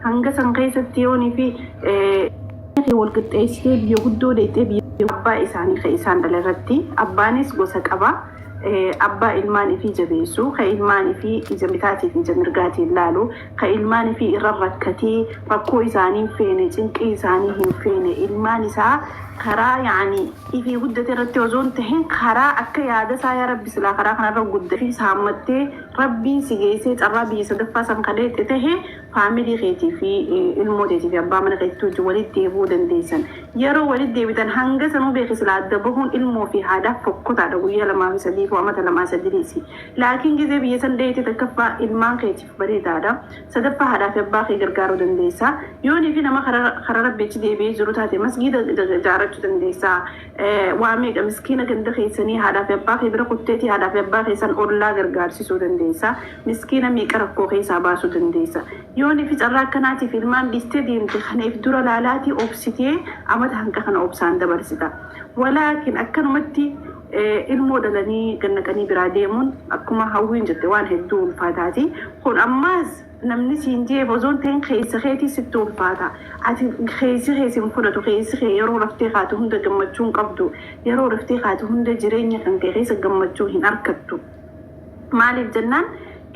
hanga san keessatti yooni fi walqixxeessitee biyya guddoo deettee biyya abbaa isaanii kan isaan dhalarratti abbaanis gosa qaba. Abbaa ilmaan fi jabeessu kan ilmaan fi ija bitaatii fi ija mirgaatiin laalu kan ilmaan fi irra rakkatee rakkoo isaanii feene cinqii isaanii hin feene ilmaan isaa karaa yaani ifi guddate irratti ozoon tahin karaa akka yaada isaa yaa rabbi silaa karaa kanarra guddate saammattee rabbiin si geessee carraa biyya sadaffaa san kadheette tahe faamilii keetii fi ilmooteetii fi abbaa mana keetii wajjin walitti deebuu dandeessan. Yeroo walitti deebitan hanga sanuu beeke silaa adda bahuun ilmoo fi haadhaaf fokkotaadha guyyaa 2 fi 3 amata 2 3. Laakiin gizee biyya san deettee takkaffaa ilmaan keetiif bareedaadha. Sadaffaa haadhaa fi abbaa kee gargaaruu dandeessa. Yoonii fi nama karaa rabbiichi deebi'ee jiru taate masgiida jaarachuu dandeessa. Waa meeqa miskiina ganda keessanii haadhaa fi abbaa kee bira kutteetii haadhaa fi abbaa keessan ollaa gargaarsisuu dandeessa. Miskiina meeqa rakkoo keessaa baasuu dandeessa. Yoonii fi carraa akkanaatiif ilmaan dhiistee deemte kanaaf dura laalaatii obsitee amata hanga kana obsaan dabarsita. Walaakin akkanumatti ilmoo dhalanii gannaqanii biraa deemuun akkuma hawwiin jette waan hedduu ulfaataati. Kun ammaas namni siin jee bozoon ta'in keessa keetii sitti ulfaata. Ati keessi fudhatu keessi kee yeroo raftee kaatu hunda gammachuu hin qabdu. Yeroo raftee kaatu hunda jireenya kan kee keessa gammachuu hin argattu. Maaliif jennaan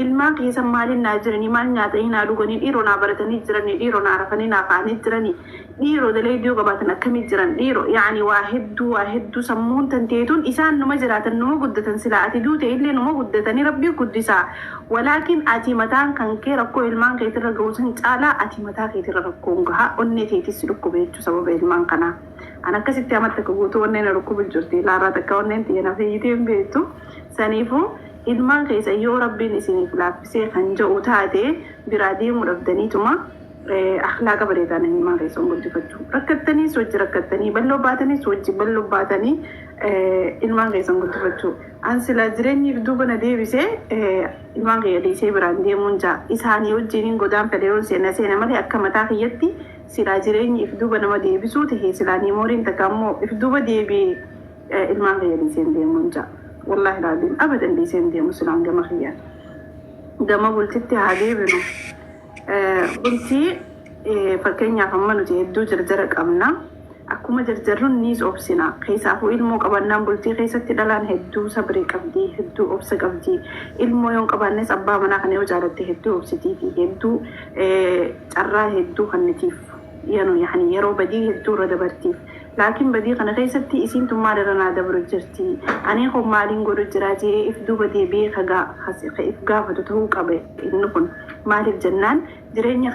ilmaan keessa maaliin naa jiranii maal nyaatanii naa dhuganii dhiiroo naa baratanii jiranii dhiiroo naa rafanii naa kaanii jiranii dhiiroo dalee iddoo qabaatan akkamii jiran dhiiroo yaani waa hedduu sammuun tanteetuun isaan numa jiraatan numa guddatan silaa ati duute illee numa guddatanii rabbii guddisaa. Walaakin ati mataan kan kee rakkoo ilmaan keetirra ga'uusan caalaa ati mataa keetirra rakkoon gahaa onnee keetis dhukkube jechuu sababa ilmaan kanaa. An akkasitti amatta guutuu onneen dhukkube jirti laarraa takka onneen xiyyeena fayyitee hin beektu. Saniifuu ilmaan keessa yoo rabbiin isiniif laaffisee kan jedhu taate biraa deemuu dhabdaniituma akhlaaqa bareedaan ilmaan keessa guddifachuu. Rakkattanii sochii rakkattanii balloo baatanii sochii balloo baatanii ilmaan keessa guddifachuu. An sila jireenyiif duuba na deebisee ilmaan keessa dhiisee biraan deemuun jaa isaanii wajjiniin godaan fedheeroon seena malee akka mataa kiyyatti sila jireenyiif duuba nama deebisuu tahee silaa niimooriin takka ammoo if duuba deebi'ee ilmaan keessa dhiiseen deemuun jaa. والله العظيم أبدا ليسين دي مسلم جمع خيان جمع قلتي هذه بنو قلتي فكين يا كمان وتهدو جرجرك أمنا أكو جرجرون نيز أوبسنا خيس أخو إلمو قبلنا قلتي خيس تدلان هدو صبري كبدي هدو أوبس كبدي إلمو يوم قبلنا أبا منا خنيو جارتي هدو أوبستي في هدو جرا هدو خنتيف يعني يرو بدي هدو ردبرتيف. لكن بدي أنا غيرتي إسين تمارا رنا دبر جرتي أنا خو مالين قولوا جراتي إفدو بدي بي خجا إفجا فتوه كبه إنكم مالك جنان جريني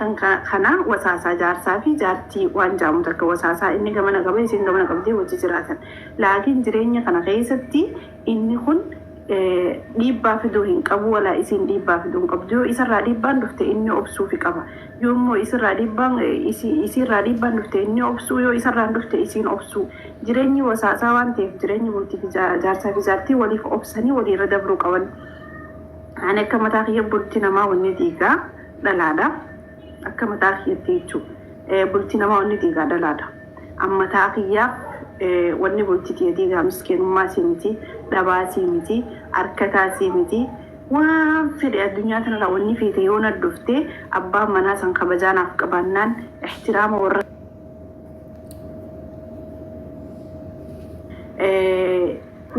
خنا وساسا جار سافي جارتي وان جامو تك وساسا إني كمان قبل إسين كمان قبل وجه جراتن لكن جريني خنا غيرتي إنكم dhiibbaa fiduu hin qabu wala isin dhiibbaa fiduu hin qabdu yoo isarraa dhiibbaan dhufte inni obsuu fi qaba yoommoo isarraa dhiibbaan dhufte inni obsuu yoo isarraan dhufte isin obsuu jireenyi wasaasaa waan ta'eef jireenyi bultii fi jaarsaa fi jaartii waliif obsanii waliirra dabruu qaban. Ani akka mataa kiyya bultii namaa wanni diigaa dhalaadha akka mataa kiyyatti jechuudha bultii namaa wanni diigaa dhalaadha amma mataa kiyyaa wanni bultii diigaa miskeenummaa simiti dhabaa simiti harkataa simiti waan fedhe addunyaa tanarraa wanni feete yoo nadduftee abbaan manaa san kabajaanaaf qabaannaan ihtiraama warra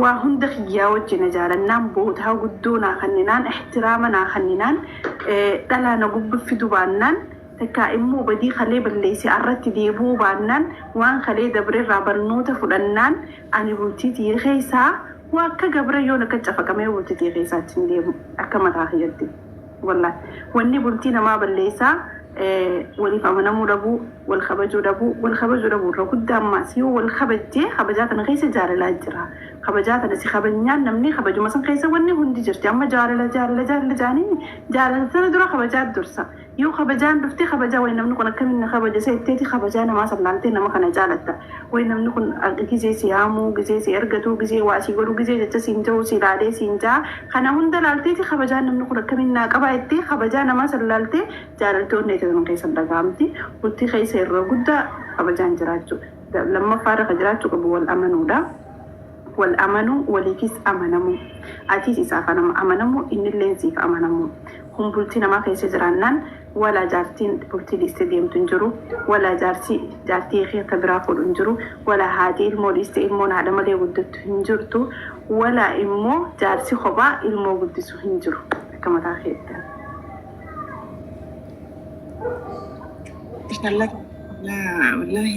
waa hunda kiyyaa wajjina jaalannaan bootaa guddoo naa kanninaan ihtiraama naa kanninaan dhalaa na gubbiffidu baannaan takkaa immoo badii kalee balleessee arratti deebuu baannaan waan kalee dabreerraa barnoota fudhannaan ani bultii keessaa waa akka gabra yoo akka cafaqamee bultii keessaatti deemu akka mataa kiyyatti wallahi wanni bultii namaa balleessaa waliif amanamuu dhabuu wal kabajuu dhabuu irra guddaa ammaas yoo wal kabajjee kabajaa kana keessa jaalalaa jira kabajaa kana si kabanyaan namni kabajuma san keessa wanni hundi jirti amma jaalala jaanii jaalala sana dura kabajaa dursa yoo kabajaan dhuftee kabajaa way namni kun akkamiin na kabaja seetteeti kabajaa namaa sallaaltee nama kana jaalatta way namni kun gizee si haamuu gizee si ergatu gizee waa si godhu gizee jecha siin ta'uu si ilaalee siin jaa kana hunda laalteeti kabajaa namni kun akkamiin naa qabaa jettee kabajaa namaa sallaaltee jaalaltoonni ta'an keessa dhagaamti bultii keessa irra guddaa kabajaan jiraachuu lammaffaadha ka jiraachuu qabu wal amanuudha. wal amanu waliifis amanamu atis isaaf amanamu innillee siif amanamu kun bultii namaa keessa jiraannaan ولا جارتين بولتي الاستديوم تنجرو ولا جارتي خير تبرافو تنجرو ولا هادي الموليست المون على ملي ودت هنجرتو ولا إمو جارسي خبا المو قدسو هنجرو كما تاخير إن شاء الله. لا والله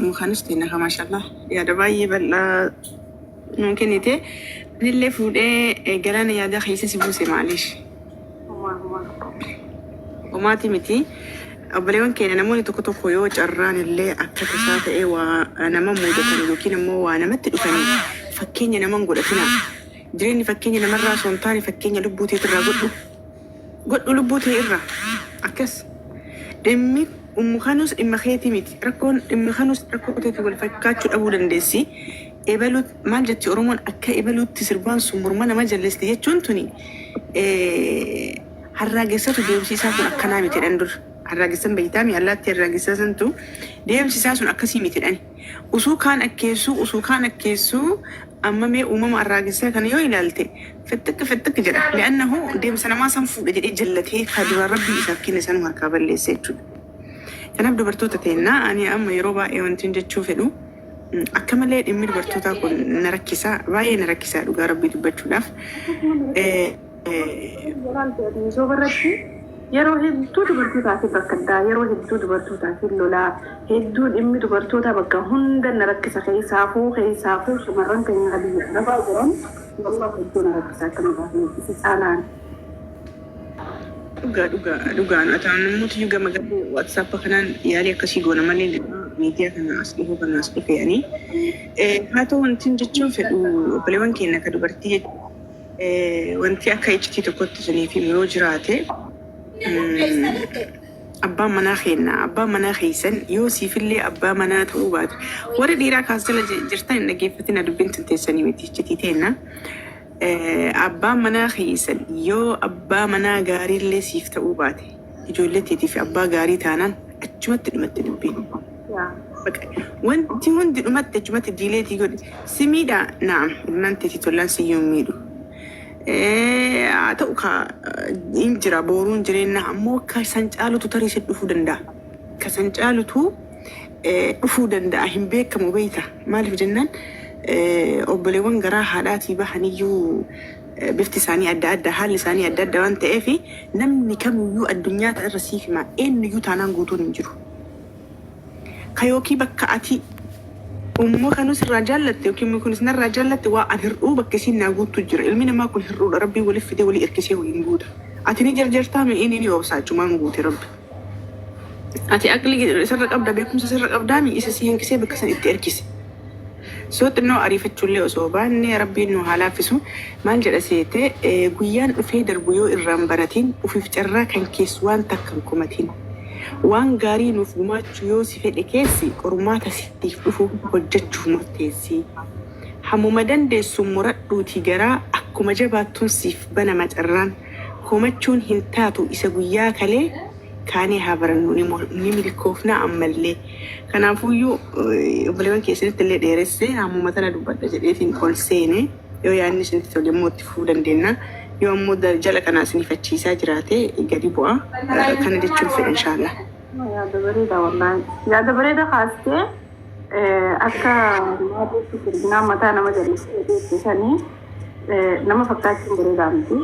مخانستي إنها ما شاء الله يا دبي بلا ممكن يتي اللي فودي جلاني يا دخي سيبوسي معلش وما تمتي أبليون كان أنا مولي تكتب خيوط جران اللي أكتب ساعة إيه وأنا ما موجودة لكن مو وأنا متلفني فكيني أنا ما نقول أتنا جريني فكيني أنا مرة سلطاني فكيني لبوتي ترى قلت لبوتي إرا أكس إمي خانوس إما خيتي ميتي ركون إما خانوس ركون تقول فكاتشو أبو دندسي إبلو ما جت أرومون أكا إبلو تسربان سمرمانا ما جلست دي تشونتوني harraageessatu deemsisaa kun akkanaa miti dhan dur harraagessan beeytaami allaatti harraageessasantu deemsisaa sun akkasii miti dhani usuu kaan akkeessuu amma mee uumama harraagessaa kana yoo ilaalte fettakka jedha li'annahu deemsa namaa san fuudha jedhee jallatee kadura rabbii isaaf kenne sanuu harkaa balleessa jechuudha. Kanaaf dubartoota teennaa ani amma yeroo baay'ee wanti jechuu fedhu akka malee dhimmi dubartootaa kun na rakkisaa baay'ee na rakkisaa dhugaa rabbii dubbachuudhaaf. yeroo hedduu dubartootaaf bakka yeroo hedduu dubartootaaf lolaa hedduu dhimmi dubartoota bakka hunda na rakkisa keessaafuu shamarran keenya biyya dhabaa jiran wallah hedduu na rakkisa akkana baafnee isaanaan dhugaan ataan namoota yoo gama gama WhatsApp kanaan yaalii akkasii goona malee miidiyaa kana as dhufe yaanii haa ta'u wanti jechuun fedhu obboleewwan keenya akka dubartii wanti akka ijjitii tokkotti suniif yeroo jiraate abbaan manaa keessan yoo siifillee abbaa manaa ta'uu baate warra dhiiraa kaasala jirtan hin dhaggeeffatin dubbiin teessanii miti ijjitii teenna abbaan manaa keessan yoo abbaa manaa gaariillee siif ta'uu baate ijoollee teetii fi abbaa gaarii taanaan achumatti dhumatti dubbiin wanti hundi dhumatti achumatti diileetii godhe simiidha naam ilmaan teetii tollaan siyyuu miidhu ta'u ka injira boruun jireenya ammoo ka san caalutu tarii si dhufuu danda'a. Ka san caalutu dhufuu danda'a hin beekamu beeyta. Maaliif jennaan obboleewwan garaa haadhaatii bahaniyyuu bifti isaanii adda adda haalli isaanii adda adda waan ta'eef namni kamiyyuu addunyaa irra siif hima eenyuyyuu taanaan guutuun hin jiru. Ka yookii bakka ati ummo kanus rajallatte yookiin kunis nar rajallatte waa an hirduu bakka isin naa guutu jira ilmi namaa kun hirduudha rabbii waliif fide walii irkisee waliin guuta ati ni jarjartaa mee inni obsaa cumaan guute rabbi ati aqli sirra qabda beekumsa sirra qabdaa mi isa si hankisee bakka san itti erkise soo xinnoo ariifachuullee osoo baanne rabbiin nu halaafisu maal jedha seete guyyaan dhufee darbu yoo irraan baratiin ufiif carraa kan keessu waan takkan kumatiin waan gaarii nuuf gumaachuu yoo si fedhe keessi qormaata siif dhufu hojjechuu murteessi. Hammuma dandeessu muradhuutii garaa akkuma jabaattuun siif bana macarraan komachuun hin taatu isa guyyaa kalee kaanee haa barannu ni milkoofna ammallee. Kanaafuyyuu obboleewwan keessanitti illee dheeresse hammuma tana dubbadha jedheetiin ol seene yoo yaadni isinitti tole immoo itti fufuu dandeenya. Yoo ammoo jala kanaa isiniifachiisaa jiraate gadi bu'a kana jechuun fedha inshaallah. Yaada bareeda wallahi yaada bareeda kaastee akka maatii firginaa mataa nama jallisee deessisanii nama fakkaachuun bareedaa miti.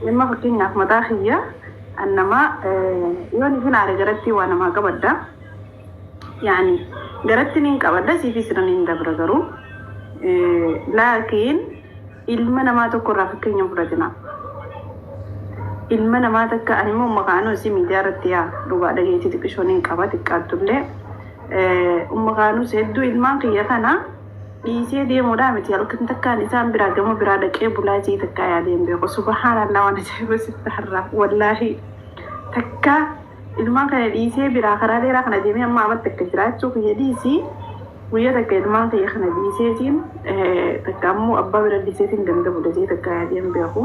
Nama fakkeenyaaf mataa kiyya annama yoo ni finaare garatti waa namaa qabadda. Yaani garatti niin qabadda siifis niin dabra garuu laakiin ilma namaa tokko irraa fakkeenya fudhatina. Ilma namaa takka animmoo maqaanoo si miidiyaa irratti yaa dhugaa dhageetii xiqqishooniin qaba xiqqaattullee maqaanus hedduu ilmaan kiyya kana dhiisee deemuudhaa miti halkan takkaan isaan biraa gama biraa dhaqee bulaajii takkaa yaadeen beeku subhaanallah waan ajaa'iba sitti har'a wallaahi takka ilmaan kana dhiisee biraa karaa dheeraa kana deemee amma amatti akka jiraachuu kiyya dhiisii guyyaa takka ilmaan kiyya kana dhiiseetiin takka ammoo abbaa bira dhiiseetiin ganda bulatee takka yaadeen beeku.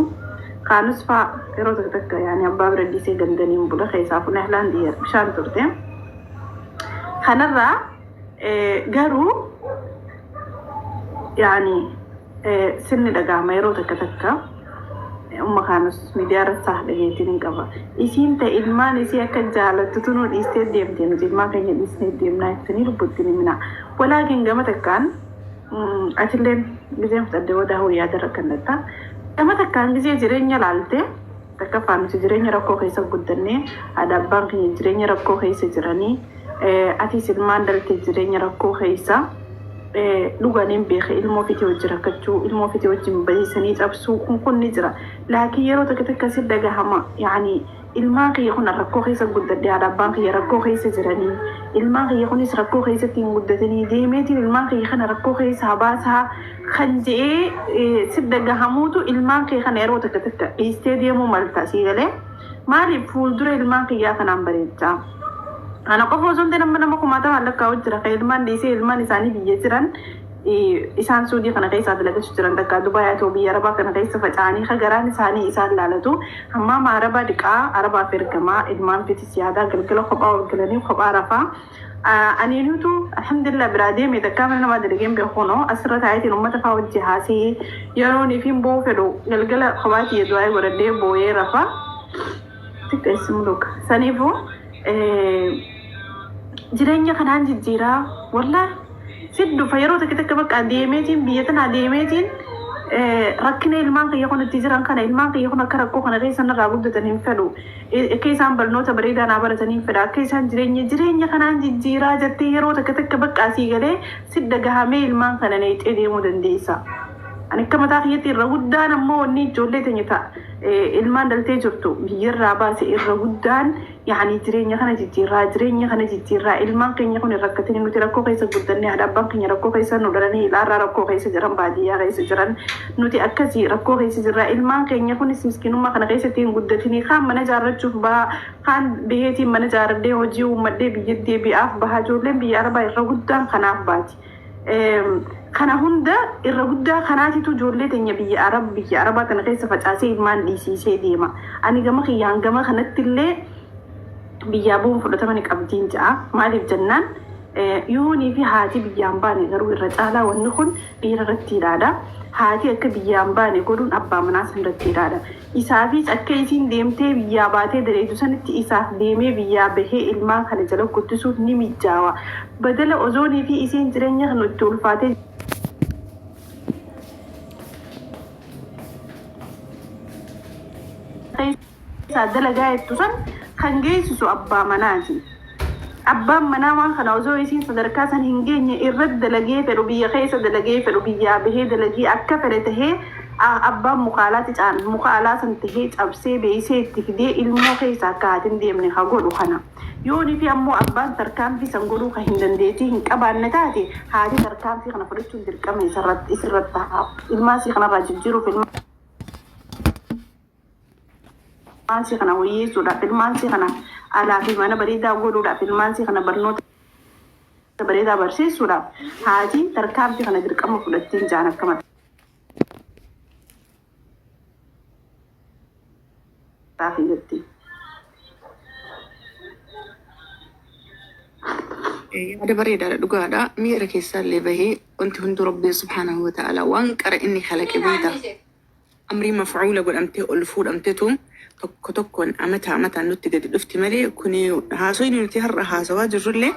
Kaanus faa yeroo takka yaani abbaa bira dhiisee gandaniin bula keessaaf nahlaan diyaa bishaan turte. Kanarraa garuu yaani sinni dhagaama yeroo takka أم كانوس مديار الصحة هيتين قبا إسين تا إلمان إسي أكا جالت تنو الإستيد ديمتين إلمان كان الإستيد ديمنا يفتني ربطني منا ولكن قمت كان أتلين بزيم تدو ده يادر كنتا قمت كان بزي جرينيا لالتي تكفان جرينيا ركو خيسا قدني هذا بانك جرينيا ركو خيسا جراني أتي سلمان دلت جرينيا ركو خيسا لغانين بيخ ilmoo fiti wajji rakkachuu ilmoo fiti wajjin bahisanii cabsuu kun ni jira laakiin yeroo takka si dhagahama yani ilmaan kiyya kun rakkoo keessa guddadde abbaan kiyya rakkoo keessa jiranii ilmaan kiyya kunis rakkoo keessatti hin guddatanii deemeetiin ilmaan kiyya kana rakkoo keessa habaasaa kan je'ee si dhagahamuutu ilmaan kiyya kana yeroo takka dhiistee deemuu malta si galee maaliif fuuldura ilmaan kiyyaa kanaan bareechaa أنا قفوا زندنا من ما كم أتى لك كوجرا خيرمان ديسي إلمان إساني بيجران إسان سودي خنا كيس هذا لك شجران دكا دبي أتوبي عربا كنا كيس فتاني خجران إساني إسان لالتو هما ما عربا دكا عربا فرقما إدمان في تسيادا كل خبا وكلني خبا عرفا أنا نوتو الحمد لله برادي ميدا كامل ما درجين بيخونو أسرة عائلتي نوما تفاوت جهاسي يروني فين بو فلو قلقل خواتي يدواي وردي بوي رفا تكسم لوك سنيفو jireenya kanaan jijjiiraa walla siddu fayyaroo takka bakka adeemeetiin biyyatan adeemeetiin rakkina ilmaan kiyya kun itti jiran kana ilmaan kiyya kun akka rakkoo kana keessa narraa guddatan hin fedhu akka isaan barnoota bareedaa naa baratan hin fedha akka isaan jireenya kanaan jijjiiraa jettee yeroo takka bakka asii galee sidda gahamee ilmaan kana neexee deemuu dandeessa. Ani akka mataa kiyyatti irra guddaan ammoo wanni ijoollee teenya ta'a ilmaan daltee jirtu biyyarraa baase irra guddaan yaani jireenya kana jijjiirraa ilmaan keenya kun rakkatanii nuti rakkoo keessa guddannee haadha abbaan keenya rakkoo keessa nu dhalanii ilaarraa rakkoo keessa jiran baadiyyaa keessa jiran nuti akkasii rakkoo keessa jirra ilmaan keenya kunis miskinummaa kana keessatti hin guddatanii kaan mana jaarrachuuf bahaa kaan biheetiin mana jaarradhee hojii uummadhee biyyatti deebi'aaf bahaa ijoolleen biyya arabaa irra guddaan kanaaf baati. Kana hunda irra guddaa kanaatitu ijoollee teenya biyya arabaa kana keessa facaasee ilmaan dhiisiisee deema. Ani gama kiyyaan gama kanatti illee biyyaa bu'uun fudhatama ni qabdiin ja'a. Maaliif jennaan yoonii fi haati biyyaan baane garuu irra caalaa wanni kun dhiira irratti ilaala. Haati akka biyyaan baane godhuun abbaa manaas irratti ilaala. Isaafis akka isiin deemtee biyyaa baatee dareetu sanitti isaaf deemee biyyaa bahee ilmaan kana jala guddisuuf ni mijaawa. Badala ozoonii fi isiin jireenya kan itti ulfaatee dalagaa jettu san kan geessisu abbaa manaati. Abbaan manaa waan kana osoo isiin sadarkaa san hin geenye irratti dalagee fedhu biyya keessa dalagee fedhu biyyaa bahee dalagee akka fedhe tahee abbaan mukaalaa san tahee cabsee beeysee itti fidee ilmoo keessa akka haatiin deemne haa godhu kana. Yoonii fi ammoo abbaan tarkaanfii san godhuu kan hin dandeettii hin qabaanne taate haati tarkaanfii kana fudhachuun dirqama isirratti haa ilmaasii kanarraa jijjiiruuf ilmaasii kana wayyeessuudhaaf ilmaasii kana alaa fi mana bareedaa godhuudhaaf ilmaasii kana barnoota bareedaa barsiisuudhaaf haati tarkaanfii kana dirqama fudhattiin jaan akka mataa jetti. هذا بريد على دقادة ميرا كيسال اللي بهي وانت هندو ربي سبحانه وتعالى وانقر إني خلق بيتا أمري مفعولة قول أمتي ألفور أمتيتم تكون أمتها نتي قد الأفتي ملي كوني هاسويني نتيهر هاسواج الرلي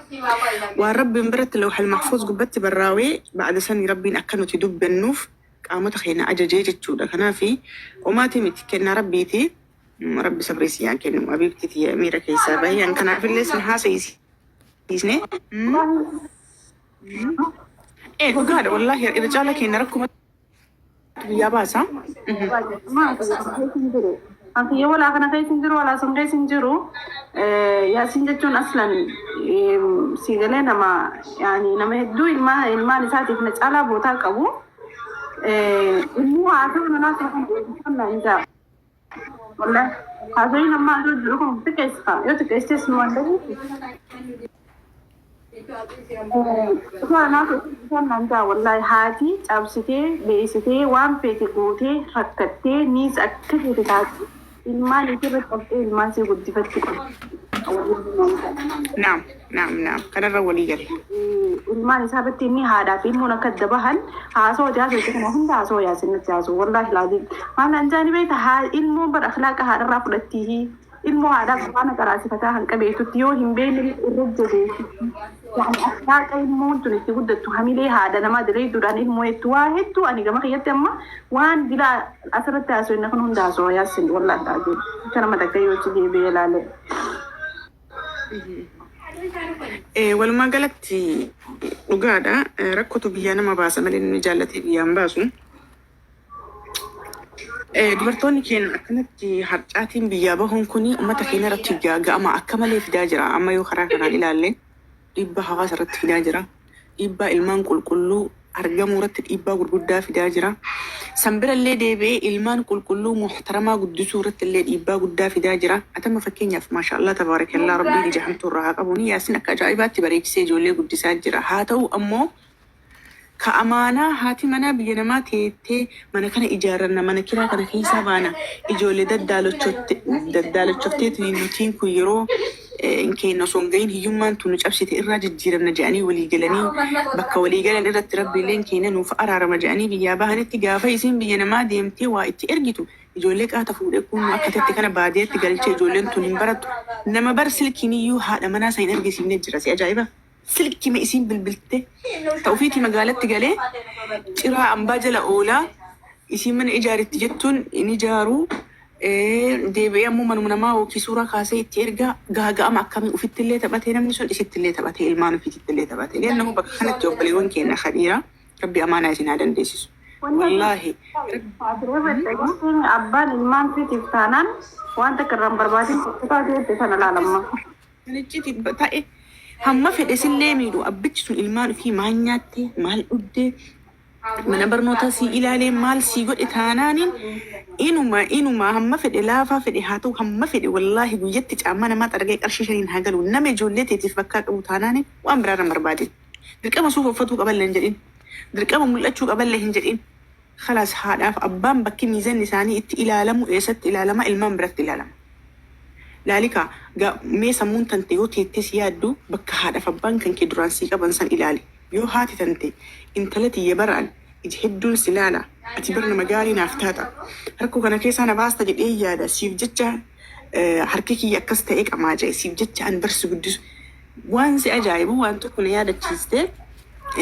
والرب مبرت لوح المحفوظ قبت براوي بعد سنة ربي أكنو تدب النوف قامت خينا أجاجيجة تشودا كنافي وما تمت كنا ربيتي ربي صبريسي يعني كنا أبيبتي تي أميرا كيسال بهي يعني كان في الليسن هاسيسي إيه وقال والله رجالك ينركم يا باسا أنت يا ولا أنا كيس نجرو ولا سم كيس نجرو يا سنجتون أصلا سيجلنا ما يعني نما هدو الما نساتي في نجعله بوتاك أبو إنه عارفون ناس يفهمون إنجا والله هذا ينما أقول لكم تكيسها يوتكيس تسمع ده Nanta wallahi haati cabsitee beeksitee waan feete gootee rakkattee niis akka feete taati ilmaan isirra qabxee ilmaan isii guddifatti نعم كان الرولي ilmaan isaa bitti inni haadhaa fi ilmoon akka dabahan haasoo jaasoo kana hunda haasoo yaasinatti haasoo wallahi laazim waan anjaani beekta ilmoon bar akhlaaqa haadharraa fudhattii ilmoo haadhaa waan qaraasifataa hanqa beektutti yoo hin beekne irra jabeessi yani akhlaaqa ilmoon tun itti guddattu hamilee haadha namaa direedduudhaan ilmoo hedduu waa hedduu ani gama kiyyatti amma waan dilaa asirratti haasoo inni kun hunda haasoo yaasin wallahi laazim kana madaqee yoo ci deebi'ee ilaale. Walumaa galatti dhugaadha rakkootu biyyaa nama baasa malee inni jaallatee biyyaan baasu. Dubartoonni keenya akkanatti harcaatiin biyyaa bahuun kun uummata keenya irratti ga'ama akka malee fidaa jira. Amma yoo karaa kanaan ilaalle dhiibbaa hawaasa irratti fidaa jira. Dhiibbaa ilmaan qulqulluu argamuu irratti dhiibbaa gurguddaa fidaa jira. Sanbirallee deebi'ee ilmaan qulqulluu muhtaramaa guddisuu irratti illee dhiibbaa guddaa fidaa jira. Atama fakkeenyaaf maashaallah tabaarakallaa rabbiin ija hamtuu irraa haa qabuun yaasin akka ajaa'ibaatti bareechisee ijoollee guddisaa jira. Haa ta'u ammoo ka amaanaa haati manaa biyya namaa teettee mana kana ijaarranna mana kiraa kana keessaa baana ijoollee daddaalachofteetu nutiin kun yeroo keenya osoo hin gahin hiyyummaan tun nu cabsite irraa jijjiiramna jedhanii walii galanii bakka walii galan irratti rabbiilleen keenya nuuf araarama jedhanii biyyaa bahanitti gaafa isiin biyya namaa deemtee waa itti ergitu ijoollee qaata fuudhee kun akkasitti kana baadiyyaatti galchee ijoolleen tun hin barattu nama bar silkiin iyyuu haadha manaa isa hin argisiifne jira si ajaa'iba. Silkii ma isiin bilbilte ta'ufiiti magaalatti galee ciraa ambaa jala oolaa isiin mana ijaaritti jettuun in ijaaruu deebi'ee ammoo manuma namaa yookiin suuraa kaasee itti ergaa gaaga'ama akkamii ufittillee taphatee namni sun isittillee taphatee ilmaan ofiittillee taphatee leennamu bakka kanatti obboleewwan keenya khadiira rabbi amaanaa isin haa dandeessisu. Wallaahi. Abbaan ilmaan fiitiif taanaan waan takka irraan barbaadin kutaa ta'e sana laalamma. Kanichi ta'e. Hamma fedhe sillee miidhu abbichi sun ilmaan ofii maal nyaatte maal dhugde mana barnootaa si ilaalee maal si godhe taanaaniin inuma hamma fedhe laafaa fedhe haa ta'u hamma fedhe wallaahi guyyatti caammaa namaa xargee qarshii shaniin haa galu nama ijoollee teetiif bakkaa qabu taanaaniin waan biraarra barbaadin dirqama suuf uffatuu qaballe hin jedhin dirqama mul'achuu qaballe hin jedhin khalaas haadhaaf abbaan bakki miizanni isaanii itti ilaalamu eessatti ilaalama ilmaan biratti ilaalama. Laalika mee sammuun tante yoo teettee si yaaddu bakka haadhaaf abbaan kan kee duraan sii qaban san ilaali. Yoo haati tante intala tiyya baraan ija hedduun si laala ati bar nama gaarii naaf taata. Harkoo kana keessaa na baasta jedhee yaada siif jecha harki kiyya akkas ta'ee qamaa jee siif jecha an barsi guddisu. Waan si ajaa'ibu waan tokko na yaadachiiste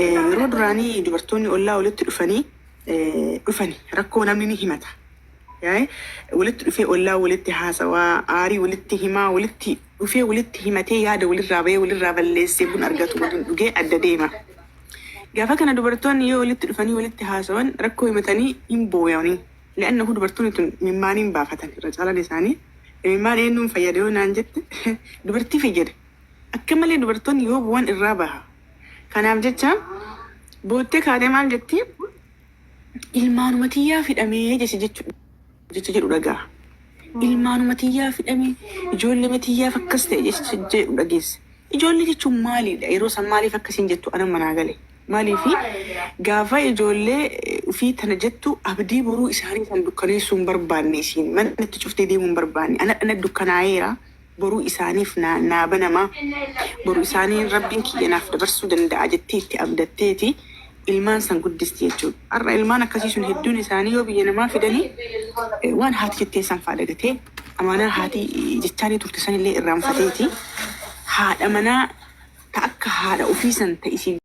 yeroo duraanii dubartoonni ollaa walitti dhufanii rakkoo namni ni himata. walitti dhufee ollaa walitti haasawaa aarii walitti himaa walitti dhufee walitti himatee yaada walirraa bahee walirraa balleessee buna argatu waliin dhugee adda deema. Gaafa kana dubartoonni yoo walitti dhufanii walitti haasawan rakkoo himatanii hin booyanii. Le'annahu dubartoonni tun mimmaaniin baafatan irra caalan isaanii. Mimmaan eenyuun fayyada yoo naan jette dubartii fayyada. Akka malee dubartoonni yoo bu'an irraa baha. Kanaaf jecha boottee kaatee maal jetti ilmaanuma tiyyaa fidhamee jesse jechuudha. Jecha jedhu dhagaa. Ilmaanuma tiyyaa fidhamee ijoollee matiyyaaf akkas ta'e jecha jedhu dhageesse. Ijoollee jechuun maaliidha? Yeroo san maaliif akkasiin jettu ana manaa gale? Maaliifi gaafa ijoollee ofii tana jettu abdii boruu isaanii kan dukkaneessuu hin barbaanne isiin mana itti cuftee deemuu hin barbaanne ana dukkanaa'eera boruu isaaniif naa banamaa boruu isaanii rabbiin kiyyanaaf dabarsuu danda'a jettee itti abdatteeti. Ilmaan san guddisti jechuudha. Har'a ilmaan akkasii sun hedduun isaanii yoo biyya namaa fidanii waan haati jettee san faadagatee amaanaa haati jechaanii turte sanillee irraanfateeti. Haadha manaa akka haadha ofii san ta'isiin